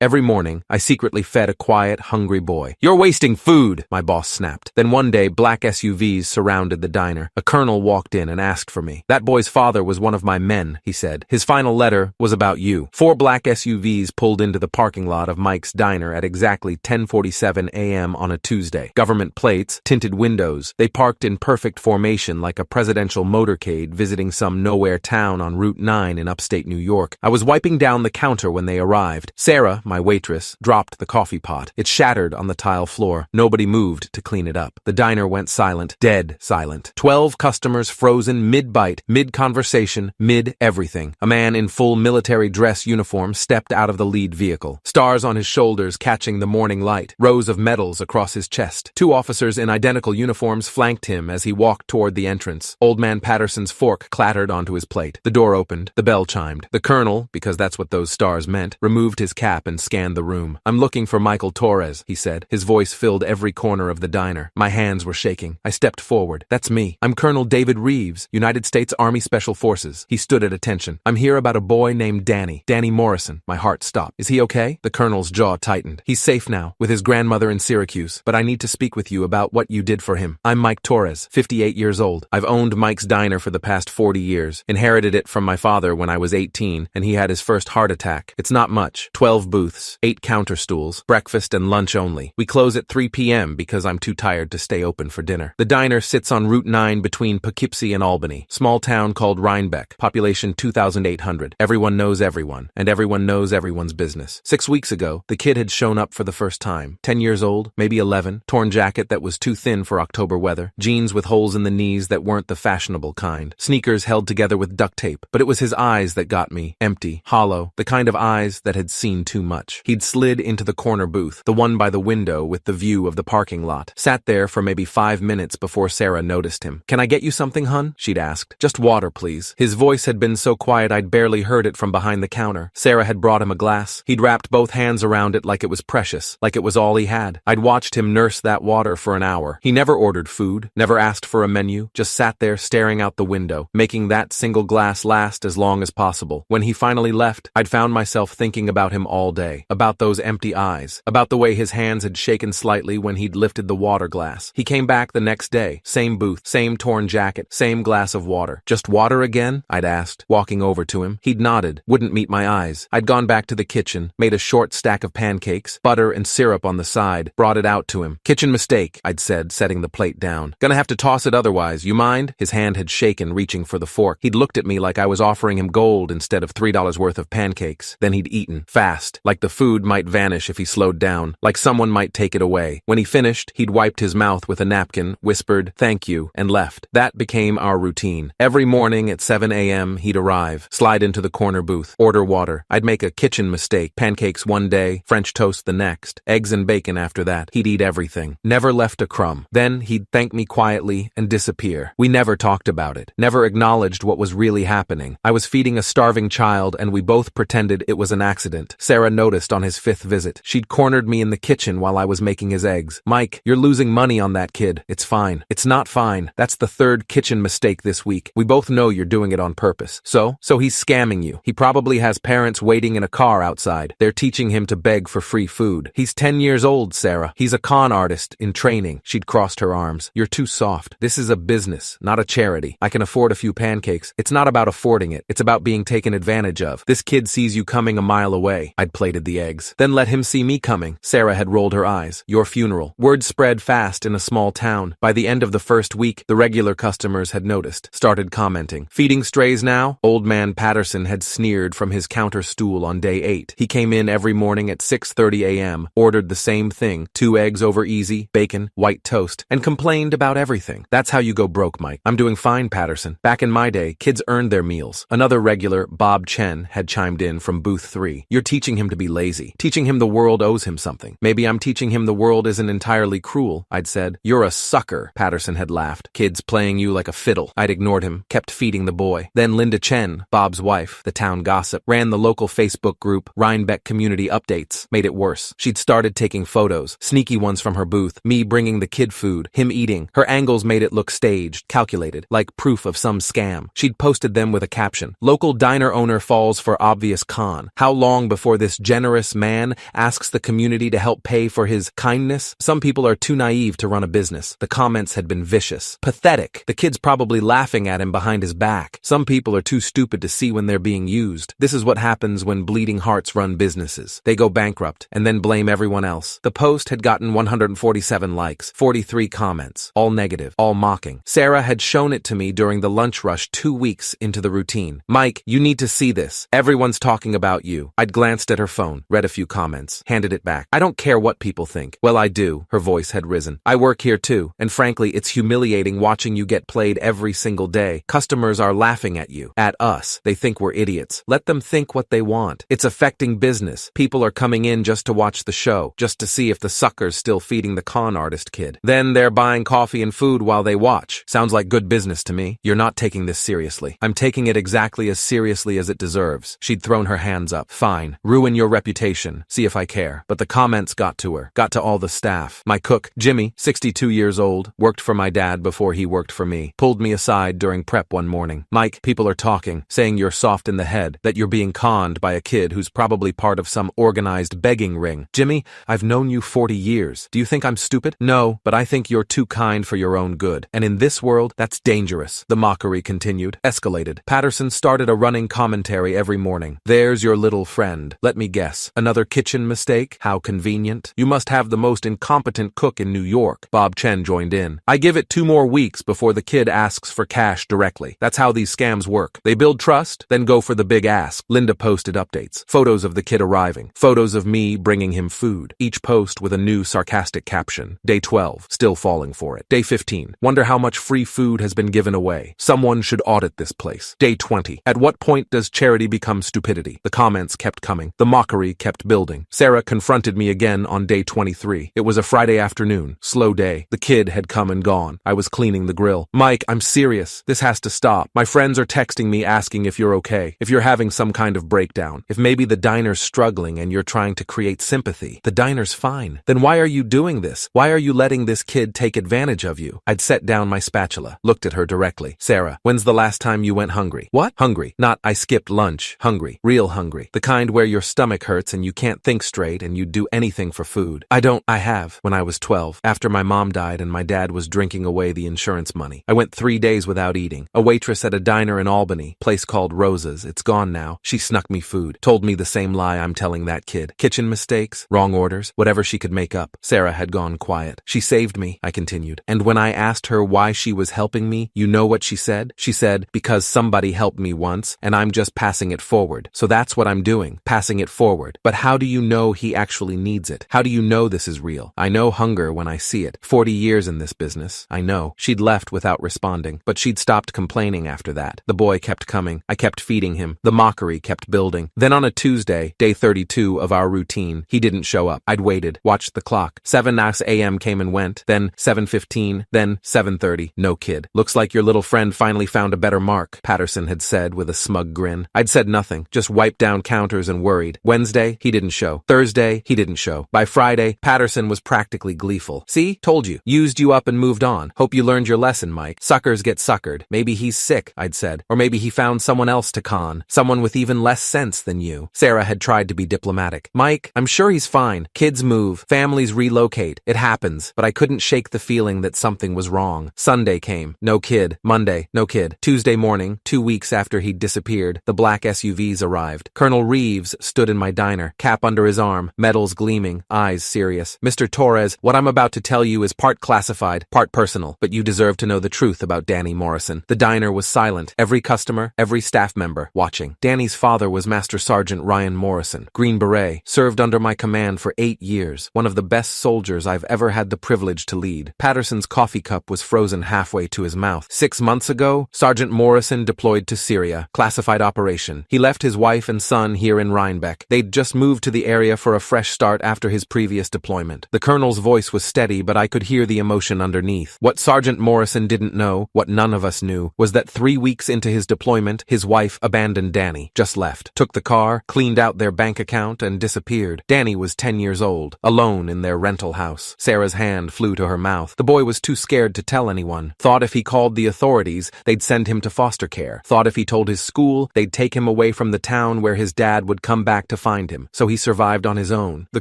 Every morning, I secretly fed a quiet, hungry boy. "You're wasting food," my boss snapped. Then one day, black SUVs surrounded the diner. A colonel walked in and asked for me. "That boy's father was one of my men," he said. "His final letter was about you." 4 black SUVs pulled into the parking lot of Mike's Diner at exactly 10:47 a.m. on a Tuesday. Government plates, tinted windows. They parked in perfect formation like a presidential motorcade visiting some nowhere town on Route 9 in upstate New York. I was wiping down the counter when they arrived. Sarah, my waitress, dropped the coffee pot. It shattered on the tile floor. Nobody moved to clean it up. The diner went silent, dead silent. 12 customers frozen mid-bite, mid-conversation, mid-everything. A man in full military dress uniform stepped out of the lead vehicle. Stars on his shoulders catching the morning light. Rows of medals across his chest. 2 officers in identical uniforms flanked him as he walked toward the entrance. Old Man Patterson's fork clattered onto his plate. The door opened. The bell chimed. The colonel, because that's what those stars meant, removed his cap and scanned the room. "I'm looking for Michael Torres," he said. His voice filled every corner of the diner. My hands were shaking. I stepped forward. "That's me. I'm Colonel David Reeves, United States Army Special Forces." He stood at attention. "I'm here about a boy named Danny Morrison." My heart stopped. "Is he okay?" The colonel's jaw tightened. "He's safe now, with his grandmother in Syracuse, but I need to speak with you about what you did for him. I'm Mike Torres, 58 years old. I've owned Mike's Diner for the past 40 years. Inherited it from my father when I was 18, and he had his first heart attack. It's not much. 12 booths, 8 counter stools, breakfast and lunch only. We close at 3 p.m. because I'm too tired to stay open for dinner. The diner sits on Route 9 between Poughkeepsie and Albany. Small town called Rhinebeck. Population 2,800. Everyone knows everyone, and everyone knows everyone's business. 6 weeks ago, the kid had shown up for the first time. 10 years old, maybe 11, torn jacket that was too thin for October weather, jeans with holes in the knees that weren't the fashionable kind, sneakers held together with duct tape. But it was his eyes that got me. Empty, hollow, the kind of eyes that had seen too much. He'd slid into the corner booth, the one by the window with the view of the parking lot. Sat there for maybe 5 minutes before Sarah noticed him. "Can I get you something, hun?" she'd asked. "Just water, please." His voice had been so quiet I'd barely heard it from behind the counter. Sarah had brought him a glass. He'd wrapped both hands around it like it was precious, like it was all he had. I'd watched him nurse that water for an hour. He never ordered food, never asked for a menu, just sat there staring out the window, making that single glass last as long as possible. When he finally left, I'd found myself thinking about him all day, about those empty eyes, about the way his hands had shaken slightly when he'd lifted the water glass. He came back the next day, same booth, same torn jacket, same glass of water. "Just water again?" I'd asked, walking over to him. He'd nodded, wouldn't meet my eyes. I'd gone back to the kitchen, made a short stack of pancakes, butter and syrup on the side, brought it out to him. "Kitchen mistake," I'd said, setting the plate down. "Gonna have to toss it otherwise, you mind?" His hand had shaken, reaching for the fork. He'd looked at me like I was offering him gold instead of $3 worth of pancakes. Then he'd eaten, fast, like the food might vanish if he slowed down, like someone might take it away. When he finished, he'd wiped his mouth with a napkin, whispered, "Thank you," and left. That became our routine. Every morning at 7 a.m., he'd arrive, slide into the corner booth, order water. I'd make a kitchen mistake, pancakes one day, French toast the next, eggs and bacon after that. He'd eat everything, never left a crumb. Then he'd thank me quietly and disappear. We never talked about it, never acknowledged what was really happening. I was feeding a starving child and we both pretended it was an accident. Sarah noticed on his 5th visit. She'd cornered me in the kitchen while I was making his eggs. "Mike, you're losing money on that kid." "It's fine." "It's not fine. That's the 3rd kitchen mistake this week. We both know you're doing it on purpose." So he's scamming you. He probably has parents waiting in a car outside. They're teaching him to beg for free food. He's 10 years old, Sarah. He's a con artist in training. She'd crossed her arms. "You're too soft. This is a business, not a charity. I can afford a few pancakes. It's not about affording it. It's about being taken advantage of. This kid sees you coming a mile away." I'd plated the eggs. "Then let him see me coming." Sarah had rolled her eyes. "Your funeral." Word spread fast in a small town. By the end of the first week, the regular customers had noticed, started commenting. "Feeding strays now?" Old Man Patterson had sneered from his counter stool on day 8. He came in every morning at 6:30 a.m., ordered the same thing, 2 eggs over easy, bacon, white toast, and complained about everything. "That's how you go broke, Mike." "I'm doing fine, Patterson. Back in my day, kids earned their meals." Another regular, Bob Chen, had chimed in from booth 3. "You're teaching him to be lazy, teaching him the world owes him something." "Maybe I'm teaching him the world isn't entirely cruel," I'd said. "You're a sucker," Patterson had laughed. "Kids playing you like a fiddle." I'd ignored him, kept feeding the boy. Then Linda Chen, Bob's wife, the town gossip, ran the local Facebook group, Rhinebeck Community Updates. Made it worse. She'd started taking photos, sneaky ones from her booth, me bringing the kid food, him eating. Her angles made it look staged, calculated, like proof of some scam. She'd posted them with a caption, "Local diner owner falls for obvious con. How long before this generous man asks the community to help pay for his kindness. Some people are too naive to run a business. The comments had been vicious. Pathetic. The kid's probably laughing at him behind his back. Some people are too stupid to see when they're being used. This is what happens when bleeding hearts run businesses. They go bankrupt and then blame everyone else. The post had gotten 147 likes, 43 comments, all negative, all mocking. Sarah had shown it to me during the lunch rush 2 weeks into the routine. Mike, you need to see this. Everyone's talking about you. I'd glanced at her phone, read a few comments, handed it back. I don't care what people think. Well, I do. Her voice had risen. I work here too, and frankly, it's humiliating watching you get played every single day. Customers are laughing at you, at us. They think we're idiots. Let them think what they want. It's affecting business. People are coming in just to watch the show, just to see if the sucker's still feeding the con artist kid. Then they're buying coffee and food while they watch. Sounds like good business to me. You're not taking this seriously. I'm taking it exactly as seriously as it deserves. She'd thrown her hands up. Fine. Ruin your reputation. See if I care. But the comments got to her. Got to all the staff. My cook, Jimmy, 62 years old, worked for my dad before he worked for me, pulled me aside during prep one morning. Mike, people are talking, saying you're soft in the head, that you're being conned by a kid who's probably part of some organized begging ring. Jimmy, I've known you 40 years. Do you think I'm stupid? No, but I think you're too kind for your own good. And in this world, that's dangerous. The mockery continued, escalated. Patterson started a running commentary every morning. There's your little friend. Let me guess. Another kitchen mistake? How convenient. You must have the most incompetent cook in New York. Bob Chen joined in. I give it 2 more weeks before the kid asks for cash directly. That's how these scams work. They build trust, then go for the big ask. Linda posted updates. Photos of the kid arriving. Photos of me bringing him food. Each post with a new sarcastic caption. Day 12. Still falling for it. Day 15. Wonder how much free food has been given away. Someone should audit this place. Day 20. At what point does charity become stupidity? The comments kept coming. The mockery kept building. Sarah confronted me again on day 23. It was a Friday afternoon. Slow day. The kid had come and gone. I was cleaning the grill. Mike, I'm serious. This has to stop. My friends are texting me asking if you're okay, if you're having some kind of breakdown, if maybe the diner's struggling and you're trying to create sympathy. The diner's fine. Then why are you doing this? Why are you letting this kid take advantage of you? I'd set down my spatula, looked at her directly. Sarah, when's the last time you went hungry? What? Hungry. Not I skipped lunch. Hungry. Real hungry. The kind where your stomach hurts and you can't think straight and you'd do anything for food. I have, when I was 12, after my mom died and my dad was drinking away the insurance money. I went 3 days without eating. A waitress at a diner in Albany, place called Rosa's. It's gone now. She snuck me food. Told me the same lie I'm telling that kid. Kitchen mistakes, wrong orders, whatever she could make up. Sarah had gone quiet. She saved me, I continued. And when I asked her why she was helping me, you know what she said? She said, because somebody helped me once, and I'm just passing it forward. So that's what I'm doing, passing it forward. But how do you know he actually needs it? How do you know this is real? I know hunger when I see it. 40 years in this business. I know. She'd left without responding, but she'd stopped complaining after that. The boy kept coming. I kept feeding him. The mockery kept building. Then on a Tuesday, day 32 of our routine, he didn't show up. I'd waited, watched the clock. 7 a.m. came and went, then 7:15, then 7:30. No kid. Looks like your little friend finally found a better mark, Patterson had said with a smug grin. I'd said nothing, just wiped down counters and worried. Wednesday, he didn't show. Thursday, he didn't show. By Friday, Patterson was practically gleeful. See? Told you. Used you up and moved on. Hope you learned your lesson, Mike. Suckers get suckered. Maybe he's sick, I'd said. Or maybe he found someone else to con. Someone with even less sense than you. Sarah had tried to be diplomatic. Mike, I'm sure he's fine. Kids move. Families relocate. It happens. But I couldn't shake the feeling that something was wrong. Sunday came. No kid. Monday. No kid. Tuesday morning, 2 weeks after he'd disappeared, the black SUVs arrived. Colonel Reeves stood in my diner, cap under his arm, medals gleaming, eyes serious. Mr. Torres, what I'm about to tell you is part classified, part personal, but you deserve to know the truth about Danny Morrison. The diner was silent. Every customer, every staff member, watching. Danny's father was Master Sergeant Ryan Morrison, Green Beret, served under my command for 8 years, one of the best soldiers I've ever had the privilege to lead. Patterson's coffee cup was frozen halfway to his mouth. 6 months ago, Sergeant Morrison deployed to Syria, classified operation. He left his wife and son here in Rhinebeck. They'd just moved to the area for a fresh start after his previous deployment. The colonel's voice was steady, but I could hear the emotion underneath. What Sergeant Morrison didn't know, what none of us knew, was that 3 weeks into his deployment, his wife abandoned Danny, just left, took the car, cleaned out their bank account, and disappeared. Danny was 10 years old, alone in their rental house. Sarah's hand flew to her mouth. The boy was too scared to tell anyone. Thought if he called the authorities, they'd send him to foster care. Thought if he told his school, they'd take him away from the town where his dad would come back to find him, so he survived on his own. The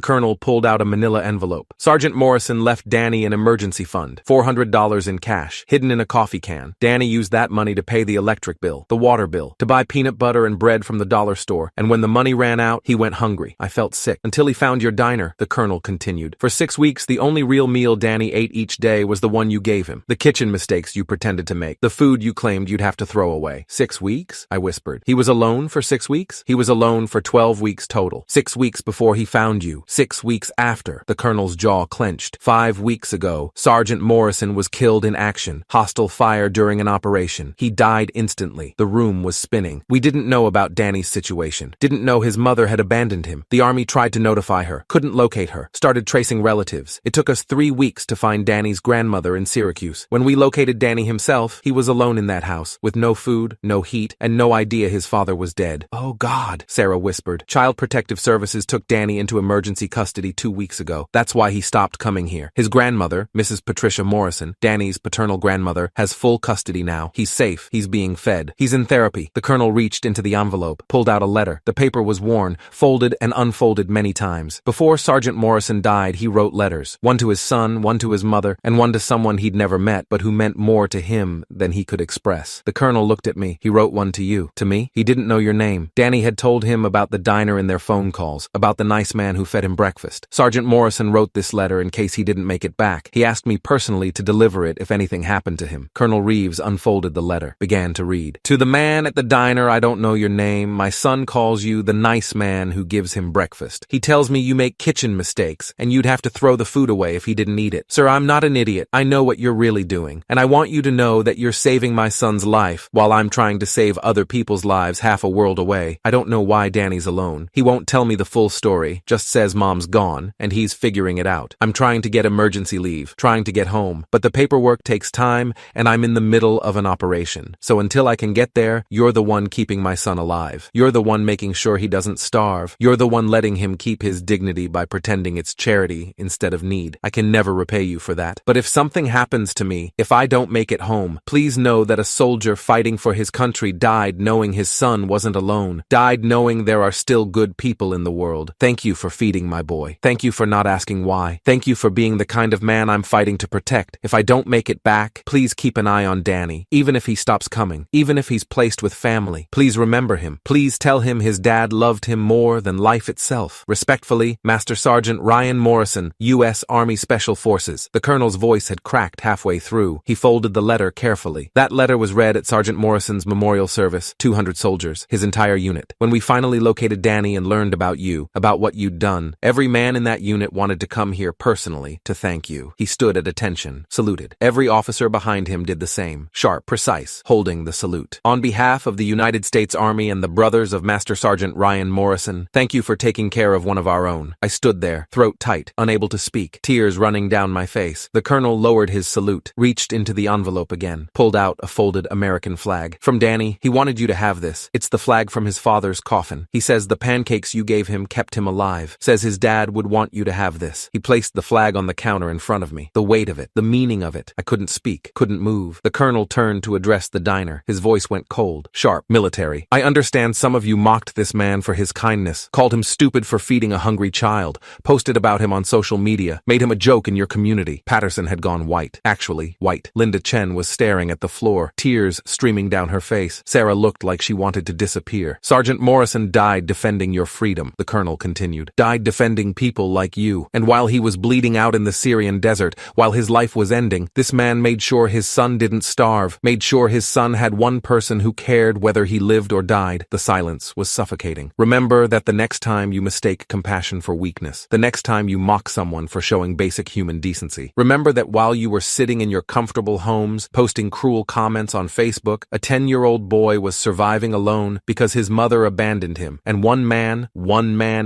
colonel pulled out a manila envelope. Sergeant Morrison left Danny an emergency fund, $400 in cash, hidden in a coffee can. Danny used that money to pay the electric bill, the water bill, to buy peanut butter and bread from the dollar store, and when the money ran out, he went hungry. I felt sick. Until he found your diner, the colonel continued. For 6 weeks, the only real meal Danny ate each day was the one you gave him. The kitchen mistakes you pretended to make. The food you claimed you'd have to throw away. 6 weeks? I whispered. He was alone for 6 weeks? He was alone for 12 weeks total. 6 weeks before he found you. 6 weeks after. The colonel's jaw clenched. 5 weeks ago, Sergeant Morrison was killed in action. Hostile fire during an operation. He died instantly. The room was spinning. We didn't know about Danny's situation. Didn't know his mother had abandoned him. The army tried to notify her. Couldn't locate her. Started tracing relatives. It took us 3 weeks to find Danny's grandmother in Syracuse. When we located Danny himself, he was alone in that house, with no food, no heat, and no idea his father was dead. Oh God, Sarah whispered. Child Protective Services took Danny into emergency custody 2 weeks ago. That's why he stopped coming here. His grandmother, Mrs. Patricia Morrison, Danny's paternal grandmother, has full custody now. He's safe. He's being fed. He's in therapy. The colonel reached into the envelope, pulled out a letter. The paper was worn, folded and unfolded many times. Before Sergeant Morrison died, he wrote letters. One to his son, one to his mother, and one to someone he'd never met but who meant more to him than he could express. The colonel looked at me. He wrote one to you. To me? He didn't know your name. Danny had told him about the diner in their phone calls, about the nice man who fed him breakfast. Sergeant Morrison wrote this letter in case he didn't make it back. He asked me personally to deliver it if anything happened to him. Colonel Reeves unfolded the letter, began to read. To the man at the diner, I don't know your name. My son calls you the nice man who gives him breakfast. He tells me you make kitchen mistakes, and you'd have to throw the food away if he didn't eat it. Sir, I'm not an idiot. I know what you're really doing, and I want you to know that you're saving my son's life while I'm trying to save other people's lives half a world away. I don't know why Danny's alone. He won't tell me the full story, just says mom's gone, and he's figuring it out. I'm trying to get emergency leave, trying to get home, but the paperwork takes time, and I'm in the middle of an operation. So until I can get there, you're the one keeping my son alive. You're the one making sure he doesn't starve. You're the one letting him keep his dignity by pretending it's charity instead of need. I can never repay you for that. But if something happens to me, if I don't make it home, please know that a soldier fighting for his country died knowing his son wasn't alone, died knowing there are still good people in the world. Thank you for feeding my boy. Thank you for not asking why. Thank you for being the kind of man I'm fighting to protect. If I don't make it back, please keep an eye on Danny, even if he stops coming, even if he's placed with family. Please remember him. Please tell him his dad loved him more than life itself. Respectfully, Master Sergeant Ryan Morrison, U.S. Army Special Forces. The colonel's voice had cracked halfway through. He folded the letter carefully. That letter was read at Sergeant Morrison's memorial service, 200 soldiers, his entire unit. When we finally located Danny and learned about you, about what you'd done, every man in that unit wanted to come here personally to thank you. He stood at attention, saluted. Every officer behind him did the same, sharp, precise, holding the salute. On behalf of the United States Army and the brothers of Master Sergeant Ryan Morrison, thank you for taking care of one of our own. I stood there, throat tight, unable to speak, tears running down my face. The colonel lowered his salute, reached into the envelope again, pulled out a folded American flag. From Danny, he wanted you to have this. It's the flag from his father's coffin. He says the pancakes you gave him kept him alive. Says his dad would want you to have this. He placed the flag on the counter in front of me. The weight of it, the meaning of it. I couldn't speak, couldn't move. The colonel turned to address the diner. His voice went cold, sharp, military. I understand some of you mocked this man for his kindness, called him stupid for feeding a hungry child, posted about him on social media, made him a joke in your community. Patterson had gone white. Actually, white. Linda Chen was staring at the floor, tears streaming down her face. Sarah looked like she wanted to disappear. Sergeant Morrison died defending your freedom, the colonel continued. Died defending people like you. And while he was bleeding out in the Syrian desert, while his life was ending, this man made sure his son didn't starve, made sure his son had one person who cared whether he lived or died. The silence was suffocating. Remember that the next time you mistake compassion for weakness, the next time you mock someone for showing basic human decency, remember that while you were sitting in your comfortable homes, posting cruel comments on Facebook, a 10-year-old boy was surviving alone because his mother abandoned him, and one man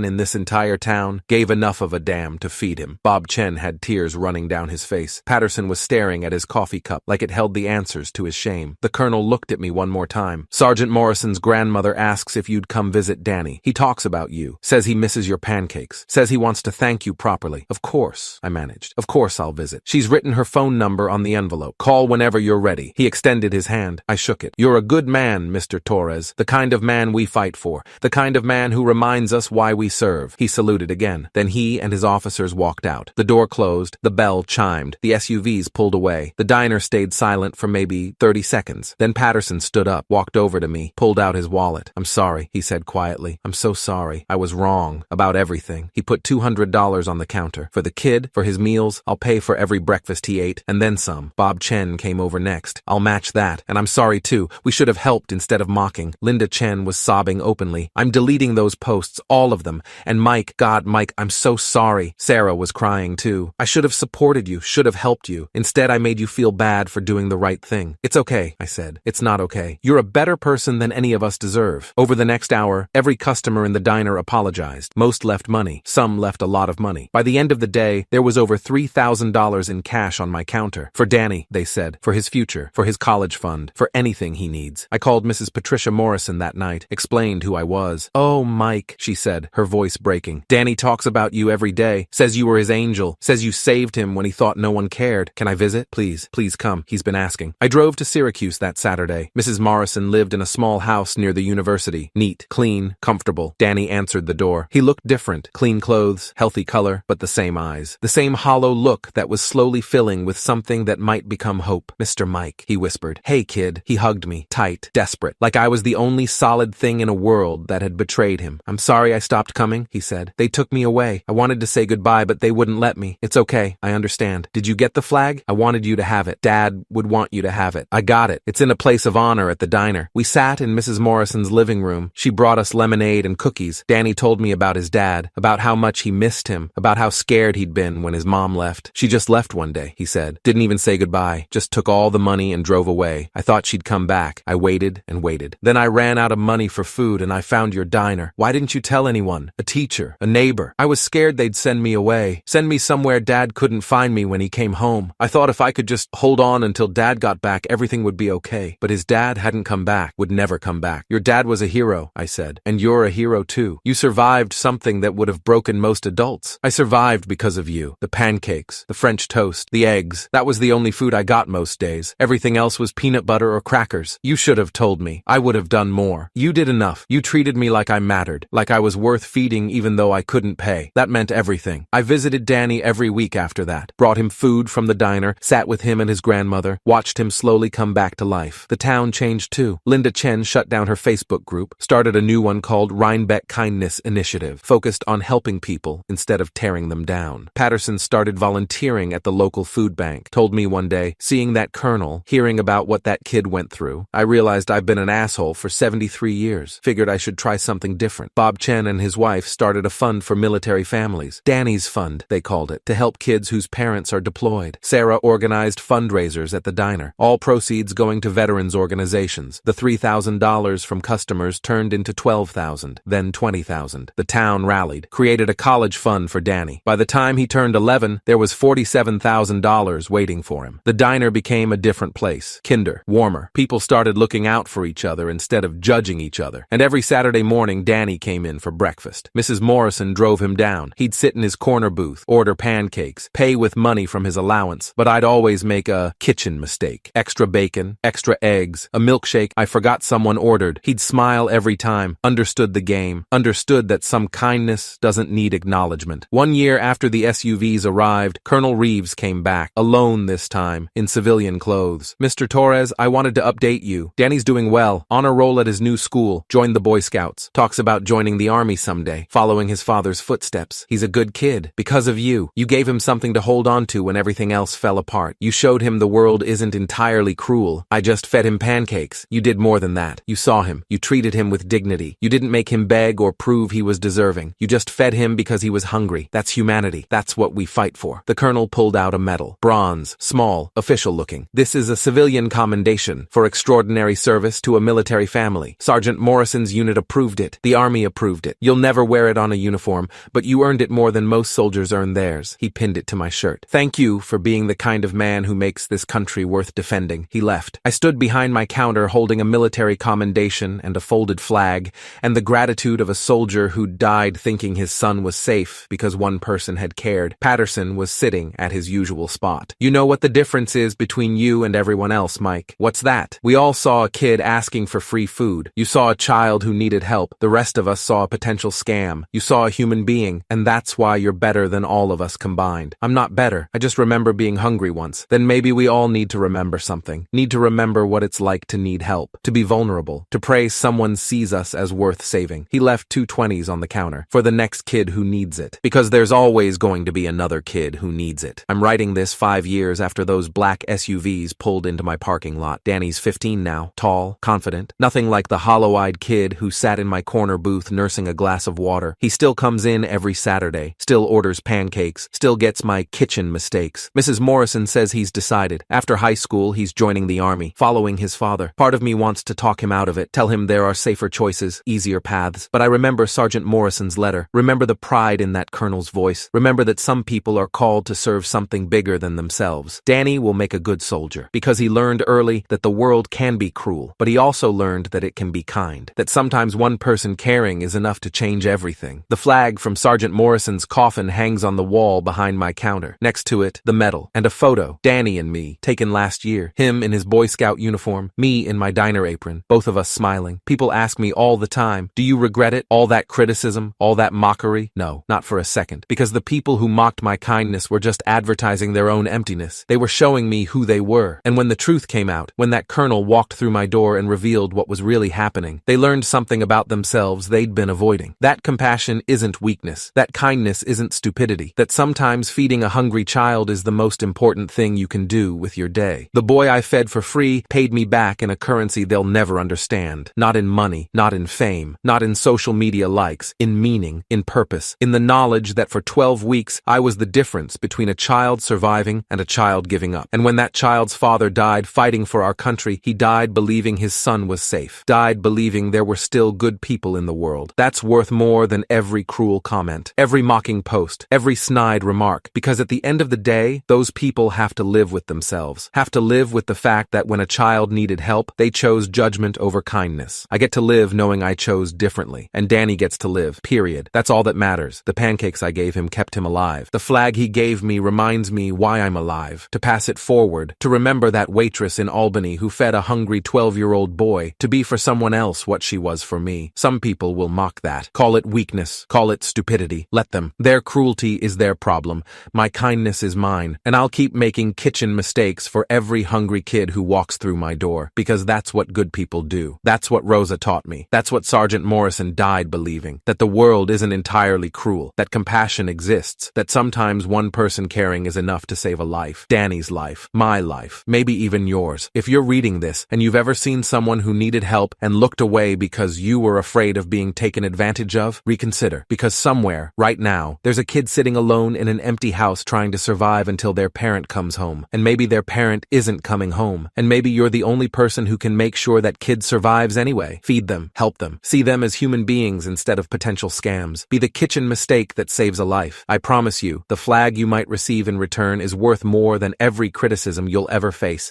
in this entire town, gave enough of a damn to feed him. Bob Chen had tears running down his face. Patterson was staring at his coffee cup like it held the answers to his shame. The colonel looked at me one more time. Sergeant Morrison's grandmother asks if you'd come visit Danny. He talks about you, says he misses your pancakes, says he wants to thank you properly. Of course, I managed. Of course I'll visit. She's written her phone number on the envelope. Call whenever you're ready. He extended his hand. I shook it. You're a good man, Mr. Torres, the kind of man we fight for, the kind of man who who reminds us why we serve. He saluted again. Then he and his officers walked out. The door closed, the bell chimed, the SUVs pulled away. The diner stayed silent for maybe 30 seconds. Then Patterson stood up, walked over to me, pulled out his wallet. "I'm sorry," he said quietly. "I'm so sorry. I was wrong about everything." He put $200 on the counter. "For the kid, for his meals, I'll pay for every breakfast he ate, and then some." Bob Chen came over next. "I'll match that. And I'm sorry too. We should have helped instead of mocking." Linda Chen was sobbing openly. "I'm deleting those posts, all of them. And Mike, God, Mike, I'm so sorry." Sarah was crying too. "I should have supported you, should have helped you. Instead, I made you feel bad for doing the right thing." "It's okay," I said. "It's not okay. You're a better person than any of us deserve." Over the next hour, every customer in the diner apologized. Most left money. Some left a lot of money. By the end of the day, there was over $3,000 in cash on my counter. "For Danny," they said. "For his future. For his college fund. For anything he needs." I called Mrs. Patricia Morrison that night, explained who I was. "Oh, Mike," she said, her voice breaking. "Danny talks about you every day. Says you were his angel. Says you saved him when he thought no one cared. Can I visit? Please, please come. He's been asking." I drove to Syracuse that Saturday. Mrs. Morrison lived in a small house near the university. Neat, clean, comfortable. Danny answered the door. He looked different. Clean clothes, healthy color, but the same eyes. The same hollow look that was slowly filling with something that might become hope. "Mr. Mike," he whispered. "Hey, kid." He hugged me, tight, desperate, like I was the only solid thing in a world that had betrayed him. "I'm sorry I stopped coming," he said. "They took me away. I wanted to say goodbye, but they wouldn't let me. It's okay. I understand. Did you get the flag? I wanted you to have it. Dad would want you to have it. I got it. It's in a place of honor at the diner." We sat in Mrs. Morrison's living room. She brought us lemonade and cookies. Danny told me about his dad, about how much he missed him, about how scared he'd been when his mom left. "She just left one day," he said. "Didn't even say goodbye. Just took all the money and drove away. I thought she'd come back. I waited and waited. Then I ran out of money for food and I found your diner. Why didn't you tell anyone? A teacher, a neighbor. I was scared they'd send me away. Send me somewhere Dad couldn't find me when he came home. I thought if I could just hold on until Dad got back, everything would be okay. But his dad hadn't come back, would never come back. Your dad was a hero," I said. "And you're a hero too. You survived something that would have broken most adults. I survived because of you. The pancakes, the French toast, the eggs. That was the only food I got most days. Everything else was peanut butter or crackers. You should have told me. I would have done more. You did enough. You treated me like I mattered, like I was worth feeding even though I couldn't pay. That meant everything." I visited Danny every week after that, brought him food from the diner, sat with him and his grandmother, watched him slowly come back to life. The town changed too. Linda Chen shut down her Facebook group, started a new one called Rhinebeck Kindness Initiative, focused on helping people instead of tearing them down. Patterson started volunteering at the local food bank, told me one day, "Seeing that colonel, hearing about what that kid went through, I realized I've been an asshole for 73 years. Figured I should try something different." Bob Chen and his wife started a fund for military families. Danny's Fund, they called it, to help kids whose parents are deployed. Sarah organized fundraisers at the diner, all proceeds going to veterans organizations. The $3,000 from customers turned into $12,000, then $20,000. The town rallied, created a college fund for Danny. By the time he turned 11, there was $47,000 waiting for him. The diner became a different place. Kinder, warmer. People started looking out for each other instead of judging each other. And every Saturday morning, Danny came in for breakfast. Mrs. Morrison drove him down. He'd sit in his corner booth, order pancakes, pay with money from his allowance. But I'd always make a kitchen mistake. Extra bacon, extra eggs, a milkshake I forgot someone ordered. He'd smile every time, understood the game, understood that some kindness doesn't need acknowledgement. One year after the SUVs arrived, Colonel Reeves came back, alone this time, in civilian clothes. "Mr. Torres, I wanted to update you. Danny's doing well, honor roll at his new school, joined the Boy Scouts. Talks about joining the army someday, following his father's footsteps. He's a good kid. Because of you. You gave him something to hold on to when everything else fell apart. You showed him the world isn't entirely cruel. I just fed him pancakes. You did more than that. You saw him. You treated him with dignity. You didn't make him beg or prove he was deserving. You just fed him because he was hungry. That's humanity. That's what we fight for." The colonel pulled out a medal. Bronze, small, official looking. "This is a civilian commendation for extraordinary service to a military family. Sergeant Morrison's unit approved it. The army approved it. You'll never wear it on a uniform, but you earned it more than most soldiers earn theirs." He pinned it to my shirt. "Thank you for being the kind of man who makes this country worth defending." He left. I stood behind my counter holding a military commendation and a folded flag, and the gratitude of a soldier who died thinking his son was safe because one person had cared. Patterson was sitting at his usual spot. "You know what the difference is between you and everyone else, Mike? What's that? We all saw a kid asking for free food. You saw a child who needed help. The rest rest of us saw a potential scam. You saw a human being, and that's why you're better than all of us combined. I'm not better. I just remember being hungry once. Then maybe we all need to remember something. Need to remember what it's like to need help, to be vulnerable, to pray someone sees us as worth saving. He left 2 20s on the counter for the next kid who needs it. Because there's always going to be another kid who needs it. I'm writing this 5 years after those black SUVs pulled into my parking lot. Danny's 15 now, tall, confident, nothing like the hollow-eyed kid who sat in my corner booth nursing a glass of water. He still comes in every Saturday, still orders pancakes, still gets my kitchen mistakes. Mrs. Morrison says he's decided. After high school, he's joining the army, following his father. Part of me wants to talk him out of it, tell him there are safer choices, easier paths. But I remember Sergeant Morrison's letter, remember the pride in that colonel's voice, remember that some people are called to serve something bigger than themselves. Danny will make a good soldier, because he learned early that the world can be cruel, but he also learned that it can be kind, that sometimes one person caring is enough to change everything. The flag from Sergeant Morrison's coffin hangs on the wall behind my counter. Next to it, the medal, and a photo, Danny and me, taken last year. Him in his Boy Scout uniform, me in my diner apron, both of us smiling. People ask me all the time, do you regret it? All that criticism, all that mockery? No, not for a second, because the people who mocked my kindness were just advertising their own emptiness. They were showing me who they were. And when the truth came out, when that colonel walked through my door and revealed what was really happening, they learned something about themselves they'd been avoiding. That compassion isn't weakness. That kindness isn't stupidity. That sometimes feeding a hungry child is the most important thing you can do with your day. The boy I fed for free paid me back in a currency they'll never understand. Not in money, not in fame, not in social media likes, in meaning, in purpose, in the knowledge that for 12 weeks I was the difference between a child surviving and a child giving up. And when that child's father died fighting for our country, he died believing his son was safe, died believing there were still good people in the world. That's worth more than every cruel comment, every mocking post, every snide remark, because at the end of the day, those people have to live with themselves, have to live with the fact that when a child needed help, they chose judgment over kindness. I get to live knowing I chose differently, and Danny gets to live, period. That's all that matters. The pancakes I gave him kept him alive. The flag he gave me reminds me why I'm alive, to pass it forward, to remember that waitress in Albany who fed a hungry 12-year-old boy, to be for someone else what she was for me. Some people will mock that, call it weakness, call it stupidity. Let them. Their cruelty is their problem. My kindness is mine, and I'll keep making kitchen mistakes for every hungry kid who walks through my door, because that's what good people do. That's what Rosa taught me. That's what Sergeant Morrison died believing, that the world isn't entirely cruel, that compassion exists, that sometimes one person caring is enough to save a life. Danny's life, my life, maybe even yours. If you're reading this and you've ever seen someone who needed help and looked away because you were afraid of being taken advantage of, reconsider, because somewhere, right now, there's a kid sitting alone in an empty house trying to survive until their parent comes home, and maybe their parent isn't coming home, and maybe you're the only person who can make sure that kid survives anyway. Feed them, help them, see them as human beings instead of potential scams. Be the kitchen mistake that saves a life. I promise you, the flag you might receive in return is worth more than every criticism you'll ever face.